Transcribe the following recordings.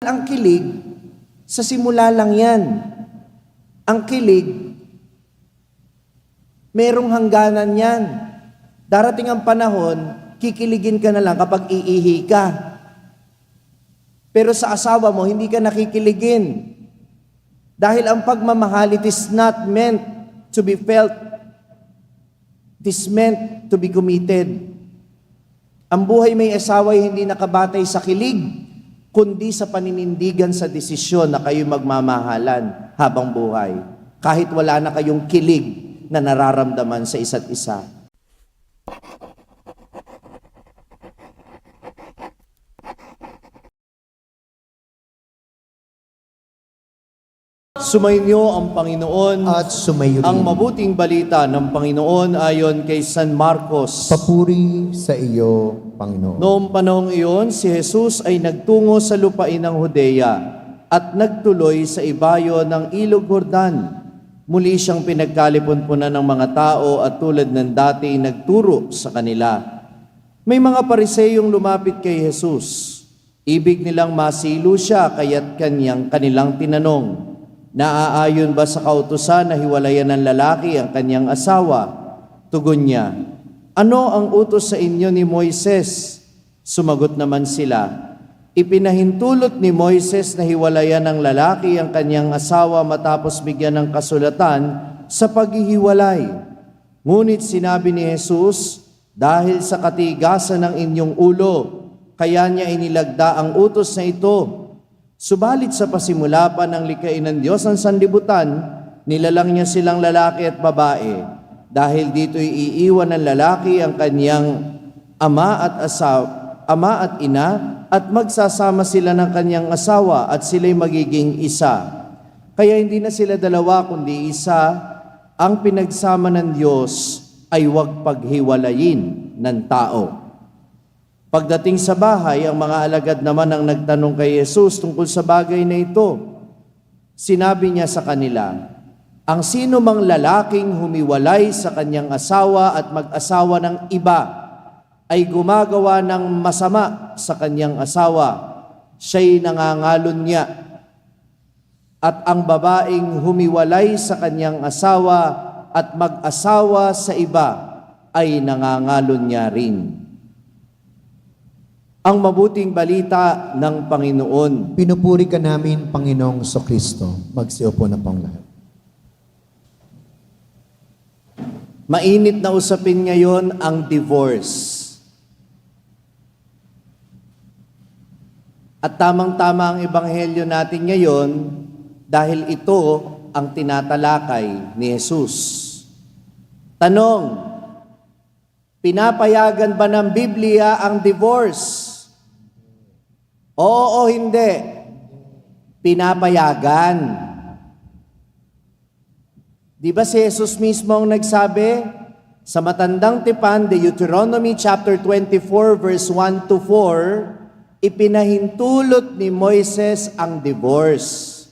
Ang kilig, sa simula lang yan. Ang kilig, merong hangganan yan. Darating ang panahon, kikiligin ka na lang kapag iihi ka. Pero sa asawa mo, hindi ka nakikiligin. Dahil ang pagmamahal, it is not meant to be felt. It is meant to be committed. Ang buhay may asawa ay hindi nakabatay sa kilig, kundi sa paninindigan sa desisyon na kayo magmamahalan habang buhay. Kahit wala na kayong kilig na nararamdaman sa isa't isa. Sumainyo ang Panginoon at sumayo rin. Ang mabuting balita ng Panginoon ayon kay San Marcos. Papuri sa iyo, Panginoon. Noong panahong iyon, si Jesus ay nagtungo sa lupain ng Judea at nagtuloy sa ibayo ng Ilog Jordan. Muli siyang pinagkalipon-punan ng mga tao at tulad ng dati nagturo sa kanila. May mga Pariseyong lumapit kay Jesus. Ibig nilang masilo siya kaya't kanilang tinanong, naaayon ba sa kautusan na hiwalayan ng lalaki ang kanyang asawa? Tugon niya, ano ang utos sa inyo ni Moises? Sumagot naman sila, ipinahintulot ni Moises na hiwalayan ng lalaki ang kanyang asawa matapos bigyan ng kasulatan sa paghihiwalay. Ngunit sinabi ni Jesus, dahil sa katigasan ng inyong ulo, kaya niya inilagda ang utos na ito. Subalit sa pasimula pa ng likhain ng Diyos ang sanlibutan, nilalang niya silang lalaki at babae. Dahil dito'y iiwan ng lalaki ang kanyang ama at ina, at magsasama sila ng kanyang asawa at sila'y magiging isa. Kaya hindi na sila dalawa kundi isa, ang pinagsama ng Diyos ay huwag paghiwalayin ng tao. Pagdating sa bahay, ang mga alagad naman ang nagtanong kay Jesus tungkol sa bagay na ito. Sinabi niya sa kanila, ang sino mang lalaking humiwalay sa kanyang asawa at mag-asawa ng iba ay gumagawa ng masama sa kanyang asawa. Siya'y nangangalon niya. At ang babaeng humiwalay sa kanyang asawa at mag-asawa sa iba ay nangangalon niya rin. Ang mabuting balita ng Panginoon. Pinupuri ka namin, Panginoong Kristo. Magsiupo na pong lahat. Mainit na usapin ngayon ang divorce. At tamang-tama ang ebanghelyo natin ngayon dahil ito ang tinatalakay ni Jesus. Tanong, pinapayagan ba ng Biblia ang divorce? Oo o hindi? Pinapayagan. Di ba si Jesus mismo ang nagsabi sa matandang tipan, Deuteronomy chapter 24 verse 1 to 4, ipinahintulot ni Moises ang divorce.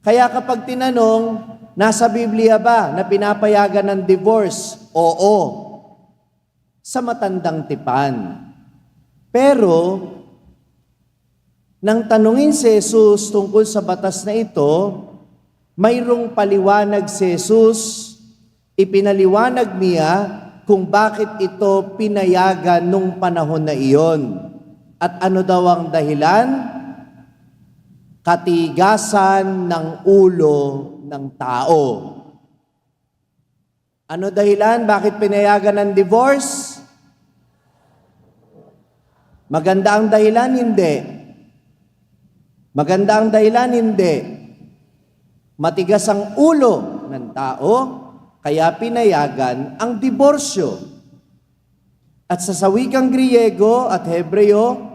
Kaya kapag tinanong, nasa Biblia ba na pinapayagan ng divorce? Oo. Sa matandang tipan. Pero, nang tanungin si Jesus tungkol sa batas na ito, mayroong paliwanag si Jesus, ipinaliwanag niya kung bakit ito pinayagan nung panahon na iyon. At ano daw ang dahilan? Katigasan ng ulo ng tao. Ano dahilan? Bakit pinayagan ng divorce? Maganda ang dahilan? Hindi. Maganda ang dahilan? Hindi. Matigas ang ulo ng tao, kaya pinayagan ang diborsyo. At sa sawikang Griego at Hebreo,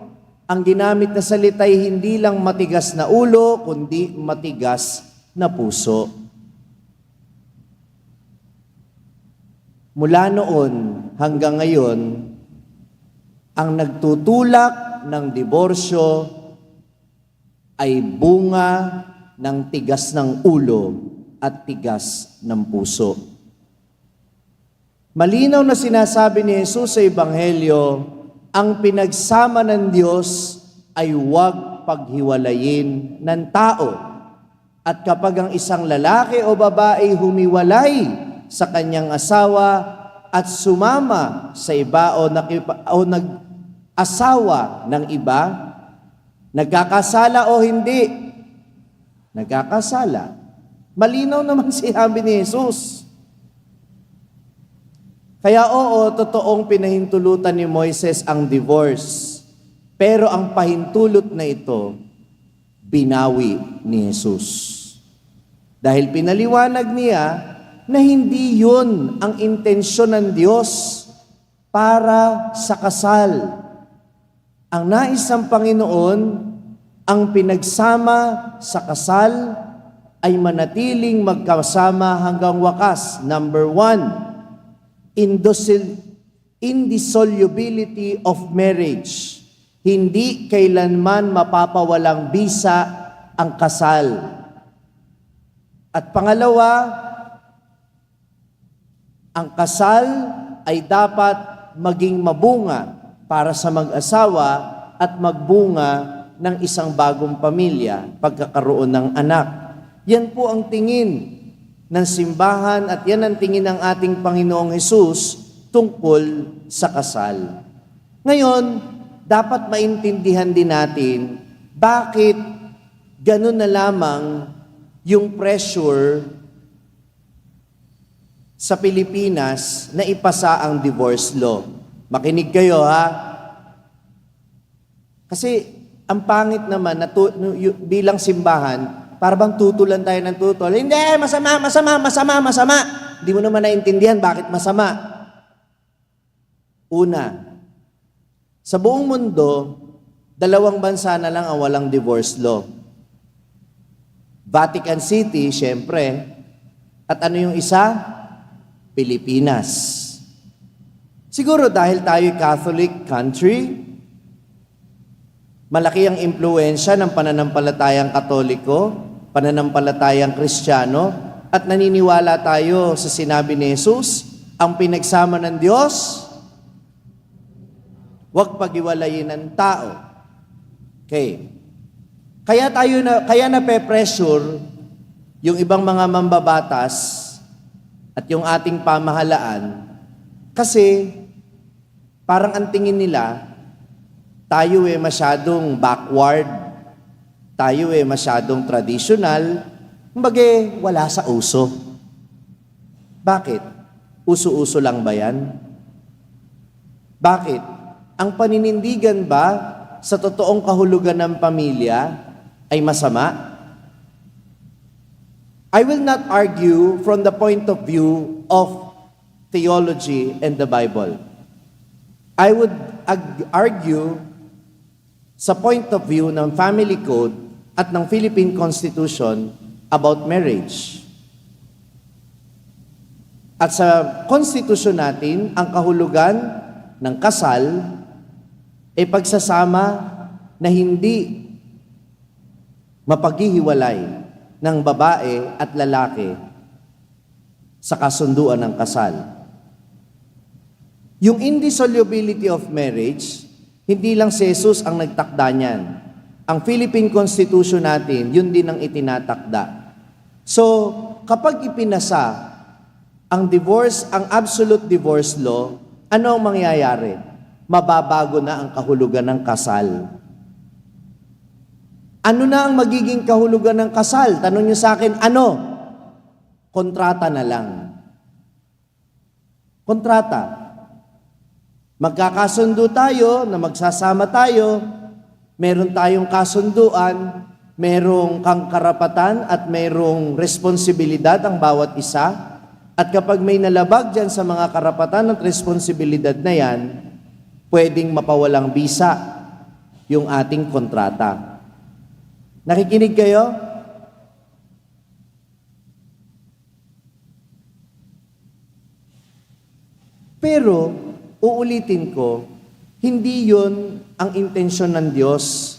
ang ginamit na salita ay hindi lang matigas na ulo, kundi matigas na puso. Mula noon hanggang ngayon, ang nagtutulak ng diborsyo ay bunga ng tigas ng ulo at tigas ng puso. Malinaw na sinasabi ni Jesus sa Ebanghelyo, ang pinagsama ng Diyos ay huwag paghiwalayin ng tao. At kapag ang isang lalaki o babae humiwalay sa kanyang asawa at sumama sa iba o nag-asawa ng iba, nagkakasala o hindi? Nagkakasala. Malinaw naman sinabi ni Jesus. Kaya oo, totoong pinahintulutan ni Moises ang divorce. Pero ang pahintulot na ito, binawi ni Jesus. Dahil pinaliwanag niya na hindi yun ang intensyon ng Diyos para sa kasal. Ang nais ng Panginoon, ang pinagsama sa kasal ay manatiling magkasama hanggang wakas. Number 1, indissolubility of marriage. Hindi kailanman mapapawalang bisa ang kasal. At pangalawa, ang kasal ay dapat maging mabunga para sa mag-asawa at magbunga ng isang bagong pamilya, pagkakaroon ng anak. Yan po ang tingin ng simbahan at yan ang tingin ng ating Panginoong Hesus tungkol sa kasal. Ngayon, dapat maintindihan din natin bakit ganun na lamang yung pressure sa Pilipinas na ipasa ang divorce law. Makinig kayo ha. Kasi ang pangit naman na bilang simbahan, para bang tutulan tayo ng tutol. Hindi, masama. Hindi mo naman naintindihan bakit masama. Una, sa buong mundo, 2 bansa na lang ang walang divorce law. Vatican City, syempre. At ano yung isa? Pilipinas. Siguro dahil tayo Catholic country, malaki ang impluwensya ng pananampalatayang Katoliko, pananampalatayang Kristiyano, at naniniwala tayo sa sinabi ni Jesus, ang pinagsama ng Diyos, huwag paghiwalayin ng tao. Okay. Kaya nape-pressure yung ibang mga mambabatas at yung ating pamahalaan kasi parang ang tingin nila, tayo masyadong backward, tayo masyadong traditional, kumbaga wala sa uso. Bakit? Uso-uso lang ba yan? Bakit? Ang paninindigan ba sa totoong kahulugan ng pamilya ay masama? I will not argue from the point of view of theology and the Bible. I would argue sa point of view ng family code at ng Philippine Constitution about marriage. At sa Constitution natin, ang kahulugan ng kasal ay pagsasama na hindi mapaghihiwalay ng babae at lalaki sa kasunduan ng kasal. Yung indissolubility of marriage, hindi lang si Jesus ang nagtakda niyan. Ang Philippine Constitution natin, yun din ang itinatakda. So, kapag ipinasa ang divorce, ang absolute divorce law, ano ang mangyayari? Mababago na ang kahulugan ng kasal. Ano na ang magiging kahulugan ng kasal? Tanong niyo sa akin, ano? Kontrata na lang. Kontrata. Magkakasundo tayo na magsasama tayo, meron tayong kasunduan, merong kang karapatan at merong responsibilidad ang bawat isa. At kapag may nalabag dyan sa mga karapatan at responsibilidad na yan, pwedeng mapawalang bisa yung ating kontrata. Nakikinig kayo? Pero, uulitin ko, hindi yun ang intensyon ng Diyos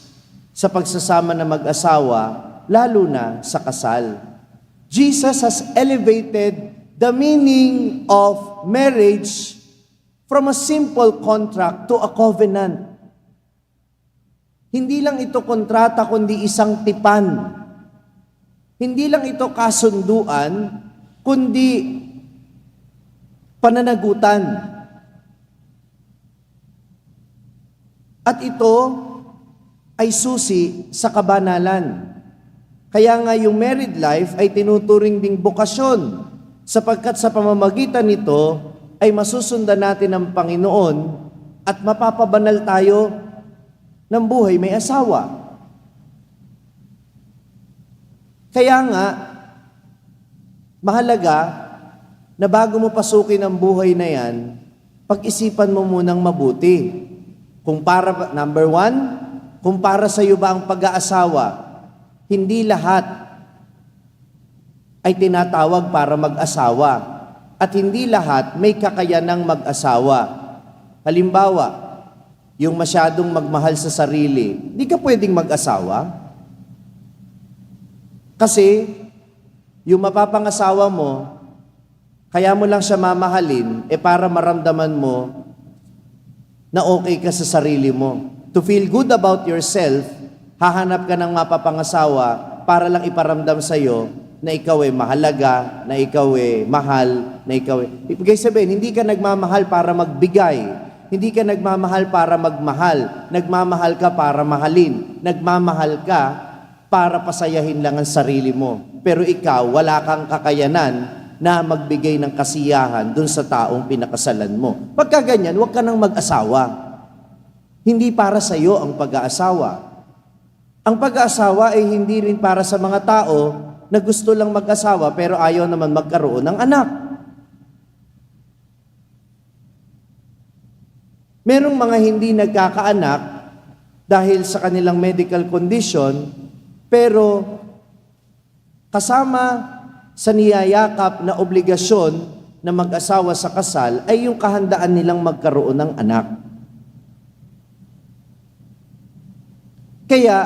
sa pagsasama na mag-asawa, lalo na sa kasal. Jesus has elevated the meaning of marriage from a simple contract to a covenant. Hindi lang ito kontrata, kundi isang tipan. Hindi lang ito kasunduan, kundi pananagutan. At ito ay susi sa kabanalan. Kaya nga yung married life ay tinuturing ding bokasyon, sapagkat sa pamamagitan nito ay masusundan natin ang Panginoon at mapapabanal tayo ng buhay may asawa. Kaya nga, mahalaga na bago mo pasukin ang buhay na yan, pag-isipan mo munang mabuti. Kung para, number one, kung para sa iyo ba ang pag-aasawa, hindi lahat ay tinatawag para mag-asawa. At hindi lahat may kakayanang mag-asawa. Halimbawa, yung masyadong magmahal sa sarili, hindi ka pwedeng mag-asawa. Kasi, yung mapapangasawa mo, kaya mo lang siya mamahalin, para maramdaman mo na okay ka sa sarili mo. To feel good about yourself, hahanap ka ng mapapangasawa para lang iparamdam sa'yo na ikaw ay mahalaga, na ikaw ay mahal, na ikaw ay... Ibig sabihin, hindi ka nagmamahal para magbigay. Hindi ka nagmamahal para magmahal. Nagmamahal ka para mahalin. Nagmamahal ka para pasayahin lang ang sarili mo. Pero ikaw, wala kang kakayanan na magbigay ng kasiyahan dun sa taong pinakasalan mo. Pagka ganyan, huwag ka nang mag-asawa. Hindi para sa iyo ang pag-aasawa. Ang pag-aasawa ay hindi rin para sa mga tao na gusto lang mag-asawa pero ayaw naman magkaroon ng anak. Merong mga hindi nagkakaanak dahil sa kanilang medical condition, pero kasama sa niyayakap na obligasyon na mag-asawa sa kasal ay yung kahandaan nilang magkaroon ng anak. Kaya,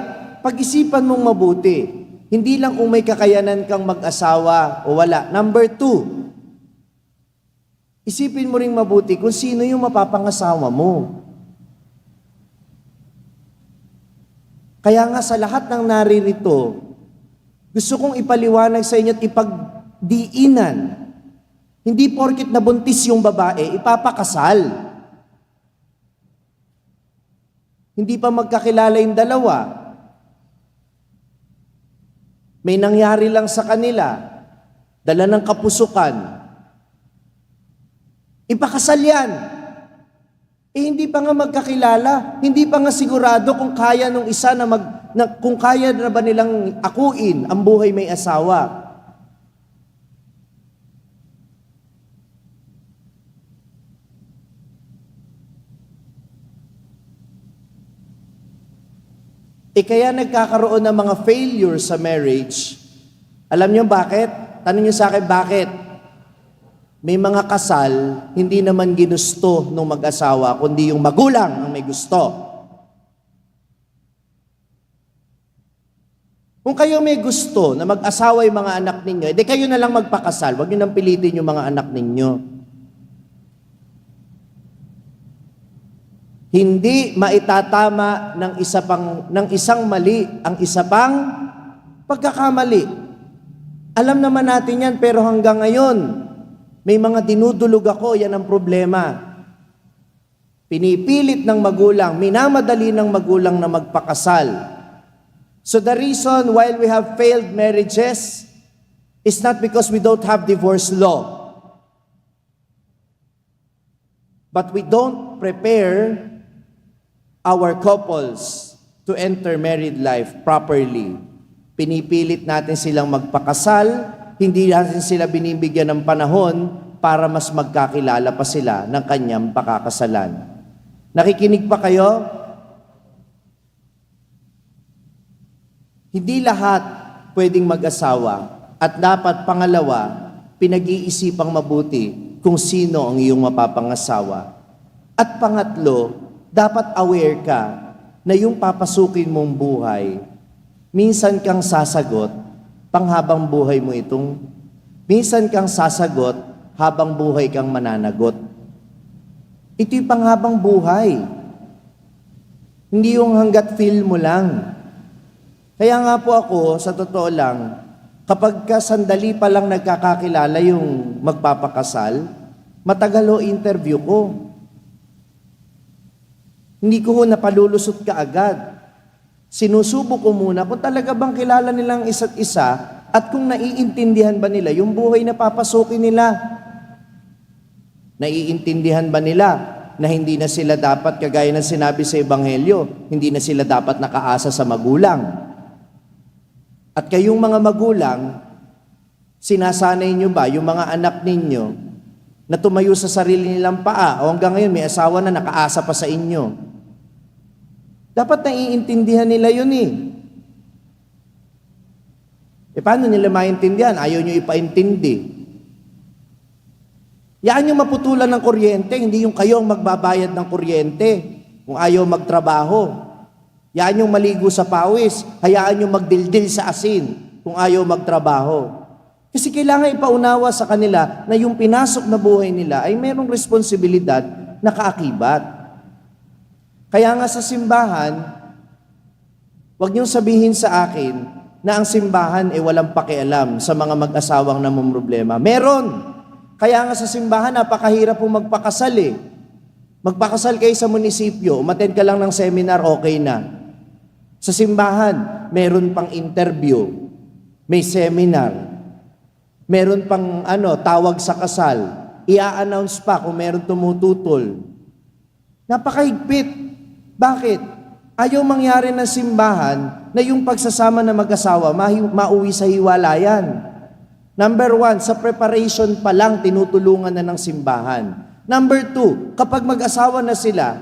pag-isipan mong mabuti, hindi lang kung may kakayanan kang mag-asawa o wala. Number two, isipin mo ring mabuti kung sino yung mapapangasawa mo. Kaya nga sa lahat ng naririto, gusto kong ipaliwanag sa inyo at ipagdiinan. Hindi porket nabuntis yung babae, ipapakasal. Hindi pa magkakilala yung dalawa. May nangyari lang sa kanila, dala ng kapusukan. Ipakasal yan. Hindi pa nga magkakilala, hindi pa nga sigurado kung kaya nung isa kung kaya na ba nilang akuin ang buhay may asawa. Kaya nagkakaroon ng mga failure sa marriage. Alam niyo bakit? Tanong niyo sa akin, bakit? May mga kasal, hindi naman ginusto ng mag-asawa, kundi yung magulang ang may gusto. Kung kayo may gusto na mag-asawa yung mga anak ninyo, edi kayo na lang magpakasal. Huwag niyo nang pilitin yung mga anak ninyo. Hindi maitatama ng isang mali ang isa pang pagkakamali. Alam naman natin yan, pero hanggang ngayon, may mga dinudulog ako, yan ang problema. Pinipilit ng magulang, minamadali ng magulang na magpakasal. So the reason why we have failed marriages is not because we don't have divorce law, but we don't prepare our couples to enter married life properly. Pinipilit natin silang magpakasal, hindi natin sila binibigyan ng panahon para mas magkakilala pa sila ng kanyang pakakasalan. Nakikinig pa kayo? Hindi lahat pwedeng mag-asawa at dapat pangalawa, pinag-iisipang mabuti kung sino ang iyong mapapangasawa. At pangatlo, dapat aware ka na yung papasukin mong buhay, minsan kang sasagot, panghabang buhay mo minsan kang sasagot, habang buhay kang mananagot. Ito'y panghabang buhay. Hindi yung hanggat feel mo lang. Kaya nga po ako, sa totoo lang, kapag sandali pa lang nagkakakilala yung magpapakasal, matagal ho interview ko. Hindi ko ho napalulusot ka agad. Sinusubo ko muna kung talaga bang kilala nilang isa't isa at kung naiintindihan ba nila yung buhay na papasukin nila. Naiintindihan ba nila na hindi na sila dapat, kagaya ng sinabi sa Ebanghelyo, hindi na sila dapat nakaasa sa magulang. At kayong mga magulang, sinasanay nyo ba yung mga anak ninyo na tumayo sa sarili nilang paa o hanggang ngayon may asawa na nakaasa pa sa inyo? Dapat naiintindihan nila yun eh. Paano nila maintindihan? Ayaw nyo ipaintindi. Yaan yung maputulan ng kuryente, hindi yung kayo ang magbabayad ng kuryente kung ayaw magtrabaho. Yaan yung maligo sa pawis, hayaan yung magdildil sa asin kung ayaw magtrabaho. Kasi kailangan ipaunawa sa kanila na yung pinasok na buhay nila ay mayroong responsibilidad na kaakibat. Kaya nga sa simbahan, huwag niyong sabihin sa akin na ang simbahan ay walang pakialam sa mga mag-asawang namumroblema. Meron! Kaya nga sa simbahan, napakahirap po magpakasal eh. Magpakasal kayo sa munisipyo, umattend ka lang ng seminar, okay na. Sa simbahan, meron pang interview, may seminar, meron pang tawag sa kasal, i-announce pa kung meron tumututol. Napakahigpit. Bakit? Ayaw mangyari ng simbahan na yung pagsasama na mag-asawa mauwi sa hiwalayan. Number 1, sa preparation pa lang tinutulungan na ng simbahan. Number 2, kapag mag-asawa na sila,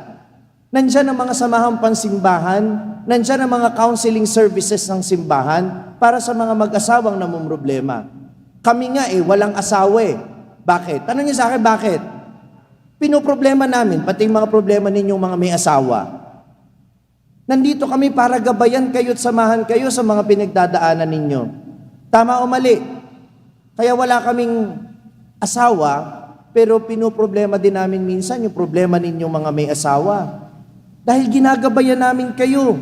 nandyan ang mga samahang pansimbahan, nandyan ang mga counseling services ng simbahan para sa mga mag-asawang namumroblema. Kami nga walang asawa eh. Bakit? Tanong niyo sa akin, bakit? Pinoproblema namin, pati yung mga problema ninyong mga may asawa. Nandito kami para gabayan kayo at samahan kayo sa mga pinagdadaanan ninyo. Tama o mali? Kaya wala kaming asawa, pero pinoproblema din namin minsan yung problema ninyong mga may asawa. Dahil ginagabayan namin kayo.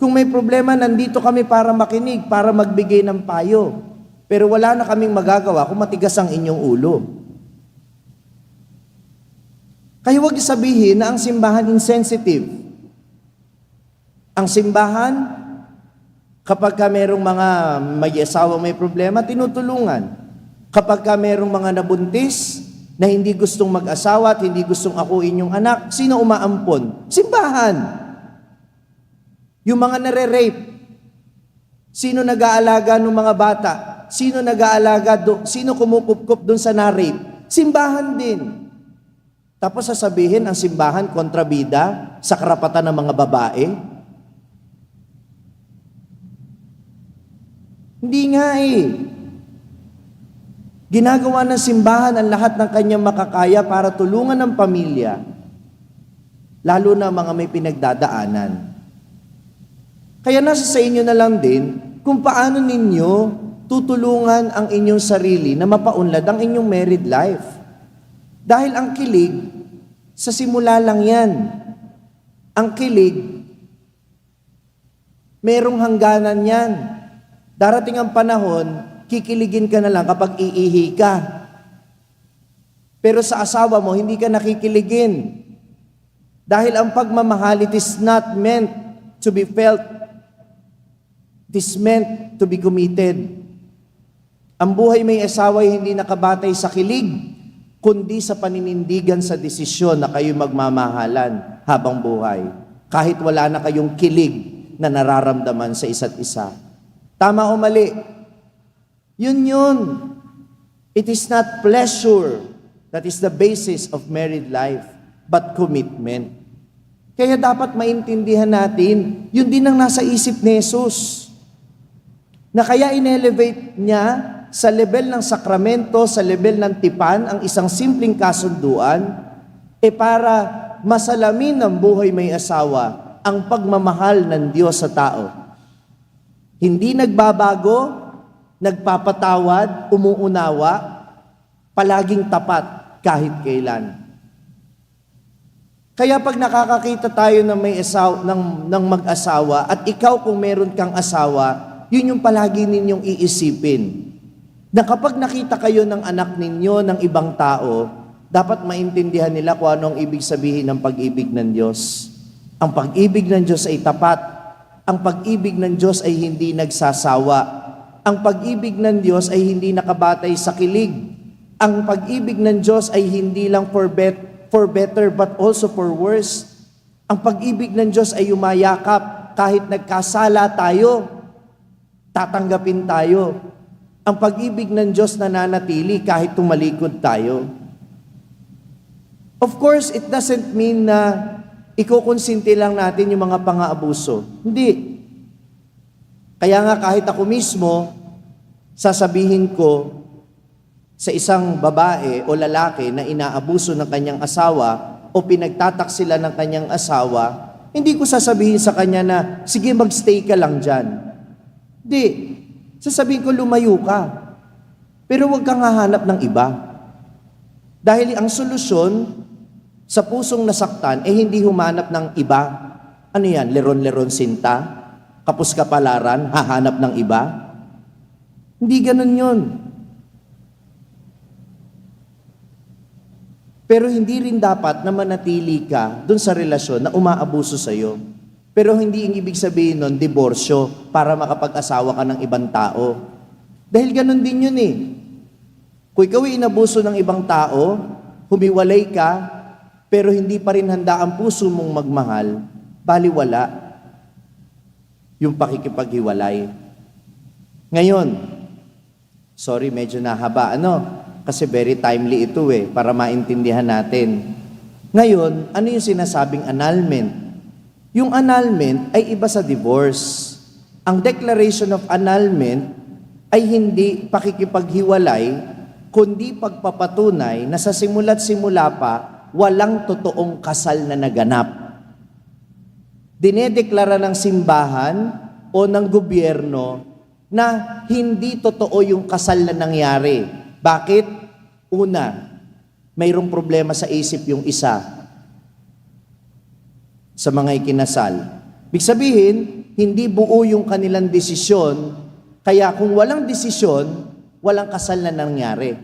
Kung may problema, nandito kami para makinig, para magbigay ng payo. Pero wala na kaming magagawa kung matigas ang inyong ulo. Kaya huwag sabihin na ang simbahan insensitive. Ang simbahan, kapag merong mga may asawa may problema, tinutulungan. Kapag merong mga nabuntis, na hindi gustong mag-asawa at hindi gustong akuin yung anak, sino umaampon? Simbahan. Yung mga nare-rape, sino nag-aalaga ng mga bata? Sino nag-aalaga sino kumukupkup doon sa na-rape? Simbahan din. Tapos sasabihin ang simbahan kontrabida sa karapatan ng mga babae? Hindi nga eh. Ginagawa ng simbahan ang lahat ng kanyang makakaya para tulungan ang pamilya, lalo na mga may pinagdadaanan. Kaya nasa sa inyo na lang din kung paano ninyo tutulungan ang inyong sarili na mapaunlad ang inyong married life. Dahil ang kilig, sa simula lang yan. Ang kilig, merong hangganan yan. Darating ang panahon, kikiligin ka na lang kapag iihi ka. Pero sa asawa mo, hindi ka nakikiligin. Dahil ang pagmamahal, it is not meant to be felt. It is meant to be committed. Ang buhay may asawa ay hindi nakabatay sa kilig, kundi sa paninindigan sa desisyon na kayo magmamahalan habang buhay. Kahit wala na kayong kilig na nararamdaman sa isa't isa. Tama o mali? Yun. It is not pleasure that is the basis of married life, but commitment. Kaya dapat maintindihan natin, yun din ang nasa isip ni Jesus. Na kaya in-elevate niya sa level ng sakramento, sa level ng tipan, ang isang simpleng kasunduan, para masalamin ng buhay may asawa ang pagmamahal ng Diyos sa tao. Hindi nagbabago, nagpapatawad, umuunawa, palaging tapat kahit kailan. Kaya pag nakakakita tayo ng ng mag-asawa at ikaw kung meron kang asawa, yun yung palagi ninyong iisipin. Na kapag nakita kayo ng anak ninyo ng ibang tao, dapat maintindihan nila kung ano ang ibig sabihin ng pag-ibig ng Diyos. Ang pag-ibig ng Diyos ay tapat. Ang pag-ibig ng Diyos ay hindi nagsasawa. Ang pag-ibig ng Diyos ay hindi nakabatay sa kilig. Ang pag-ibig ng Diyos ay hindi lang for better but also for worse. Ang pag-ibig ng Diyos ay umayakap kahit nagkasala tayo, tatanggapin tayo. Ang pag-ibig ng Diyos nananatili kahit tumalikod tayo. Of course, it doesn't mean na ikukonsinti lang natin yung mga pang-aabuso. Hindi. Kaya nga kahit ako mismo, sasabihin ko sa isang babae o lalaki na inaabuso ng kanyang asawa o pinagtataksila ng kanyang asawa, hindi ko sasabihin sa kanya na, sige magstay ka lang dyan. Hindi. Sasabihin ko, lumayo ka. Pero huwag kang hahanap ng iba. Dahil ang solusyon sa pusong nasaktan ay hindi humanap ng iba. Ano yan? Leron-leron sinta? Kapos kapalaran? Hahanap ng iba? Hindi ganun yun. Pero hindi rin dapat na manatili ka dun sa relasyon na umaabuso sa'yo. Pero hindi ang ibig sabihin nun, diborsyo para makapag-asawa ka ng ibang tao. Dahil ganun din yun eh. Kung ikaw ay inabuso ng ibang tao, humiwalay ka, pero hindi pa rin handa ang puso mong magmahal, baliwala yung pakikipaghiwalay. Ngayon, sorry, medyo nahaba, kasi very timely ito para maintindihan natin. Ngayon, ano yung sinasabing annulment? Yung annulment ay iba sa divorce. Ang declaration of annulment ay hindi pakikipaghiwalay, kundi pagpapatunay na sa simula't simula pa, walang totoong kasal na naganap. Dinedeklara ng simbahan o ng gobyerno na hindi totoo yung kasal na nangyari. Bakit? Una, mayroong problema sa isip yung isa sa mga ikinasal. Ibig sabihin, hindi buo yung kanilang desisyon, kaya kung walang desisyon, walang kasal na nangyari.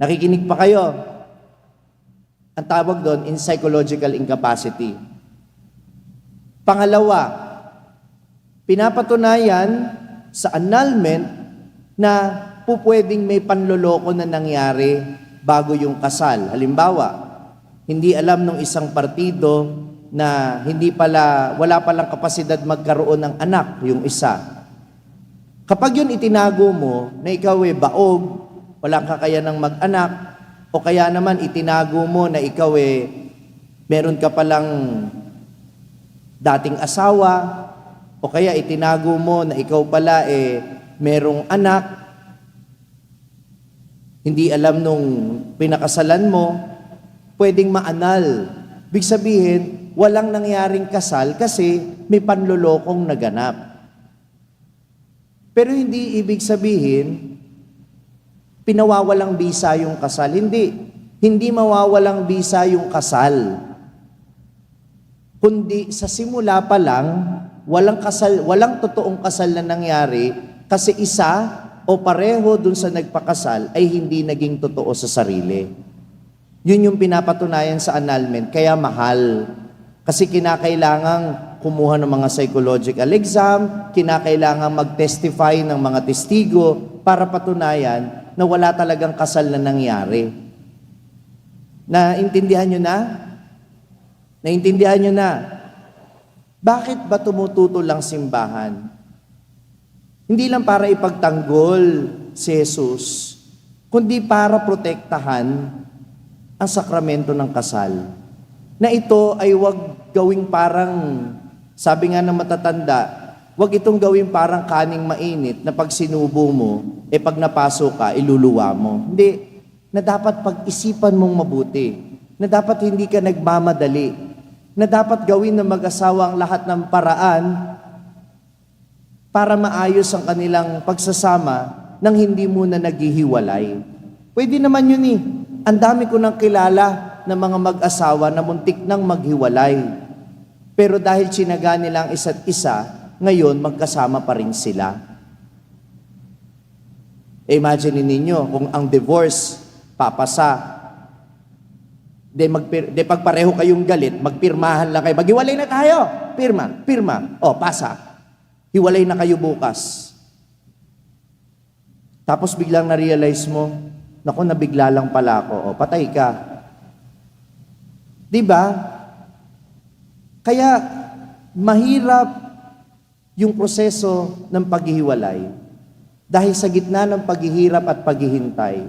Nakikinig pa kayo? Ang tawag doon, in psychological incapacity. Pangalawa, pinapatunayan sa annulment na pupwedeng may panloloko na nangyari bago yung kasal. Halimbawa, hindi alam ng isang partido na wala palang kapasidad magkaroon ng anak yung isa. Kapag yun itinago mo na ikaw baog, walang kakayanang mag-anak, o kaya naman itinago mo na ikaw meron ka palang dating asawa, o kaya itinago mo na ikaw pala merong anak, hindi alam nung pinakasalan mo, pwedeng maanal. Ibig sabihin, walang nangyaring kasal kasi may panlolokong naganap. Pero hindi ibig sabihin, pinawawalang bisa yung kasal. Hindi. Hindi mawawalang bisa yung kasal. Kundi sa simula pa lang, walang totoong kasal na nangyari kasi isa o pareho dun sa nagpakasal ay hindi naging totoo sa sarili. Yun yung pinapatunayan sa annulment, kaya mahal. Kasi kinakailangang kumuha ng mga psychological exam, kinakailangang mag-testify ng mga testigo para patunayan na wala talagang kasal na nangyari. Naintindihan nyo na? Naintindihan nyo na? Bakit ba tumututol ang simbahan? Hindi lang para ipagtanggol si Jesus, kundi para protektahan ang sakramento ng kasal. Na ito ay wag gawing parang, sabi nga ng matatanda, wag itong gawing parang kaning mainit na pag sinubo mo, pag napasok ka, iluluwa mo. Hindi, na dapat pag-isipan mong mabuti, na dapat hindi ka nagmamadali, na dapat gawin ng mag-asawa ang lahat ng paraan para maayos ang kanilang pagsasama nang hindi muna naghihiwalay. Pwede naman yun Ang dami ko nang kilala ng mga mag-asawa na muntik nang maghiwalay. Pero dahil tsinaga nila ang isa't isa, ngayon magkasama pa rin sila. Imagine ninyo kung ang divorce papasa. Pag pareho kayong galit, magpirmahan lang kayo. Maghiwalay na tayo. Pirma. O, pasa. Hiwalay na kayo bukas. Tapos biglang na-realize mo, naku, nabigla lang pala ako. O, patay ka. Diba? Kaya, mahirap yung proseso ng paghihiwalay. Dahil sa gitna ng paghihirap at paghihintay,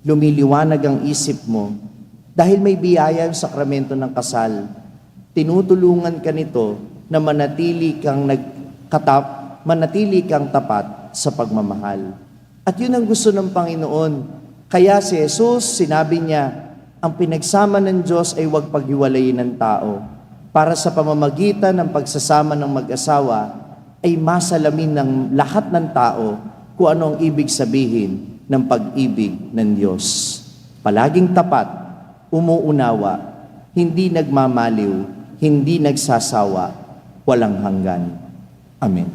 lumiliwanag ang isip mo. Dahil may biyaya yung sakramento ng kasal, tinutulungan ka nito na manatili kang tapat sa pagmamahal. At yun ang gusto ng Panginoon. Kaya si Jesus, sinabi niya, ang pinagsama ng Diyos ay huwag paghiwalayin ng tao. Para sa pamamagitan ng pagsasama ng mag-asawa, ay masalamin ng lahat ng tao kung ano ang ibig sabihin ng pag-ibig ng Diyos. Palaging tapat, umuunawa, hindi nagmamaliw, hindi nagsasawa, walang hanggan. Amen.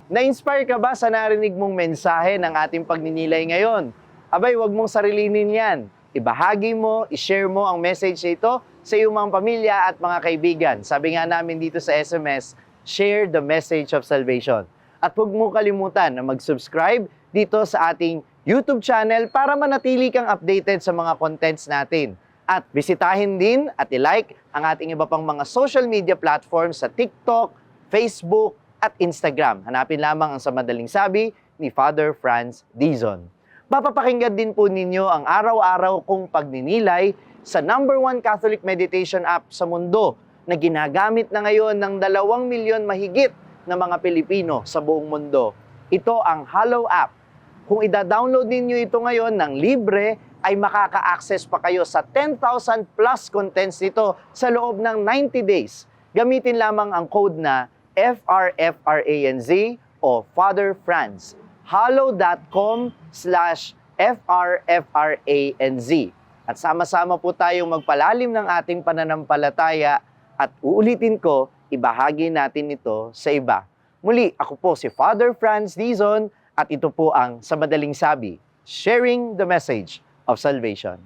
Na-inspire ka ba sa narinig mong mensahe ng ating pagninilay ngayon? Abay, wag mong sarilinin yan. Ibahagi mo, ishare mo ang message nito sa iyong mga pamilya at mga kaibigan. Sabi nga namin dito sa SMS, share the message of salvation. At huwag mo kalimutan na mag-subscribe dito sa ating YouTube channel para manatili kang updated sa mga contents natin. At bisitahin din at i-like ang ating iba pang mga social media platforms sa TikTok, Facebook, at Instagram. Hanapin lamang ang Sa Madaling Sabi ni Father Franz Dizon. Mapapakinggan din po ninyo ang araw-araw kong pagninilay sa #1 Catholic meditation app sa mundo na ginagamit na ngayon ng 2 milyon mahigit na mga Pilipino sa buong mundo. Ito ang Hallow app. Kung ida-download ninyo ito ngayon ng libre, ay makaka-access pa kayo sa 10,000 plus contents nito sa loob ng 90 days. Gamitin lamang ang code na FRFRANZ o Father Franz. hallow.com/FRFRANZ. At sama-sama po tayong magpalalim ng ating pananampalataya at uulitin ko, ibahagi natin ito sa iba. Muli, ako po si Father Franz Dizon at ito po ang Sa Madaling Sabi, sharing the message of salvation.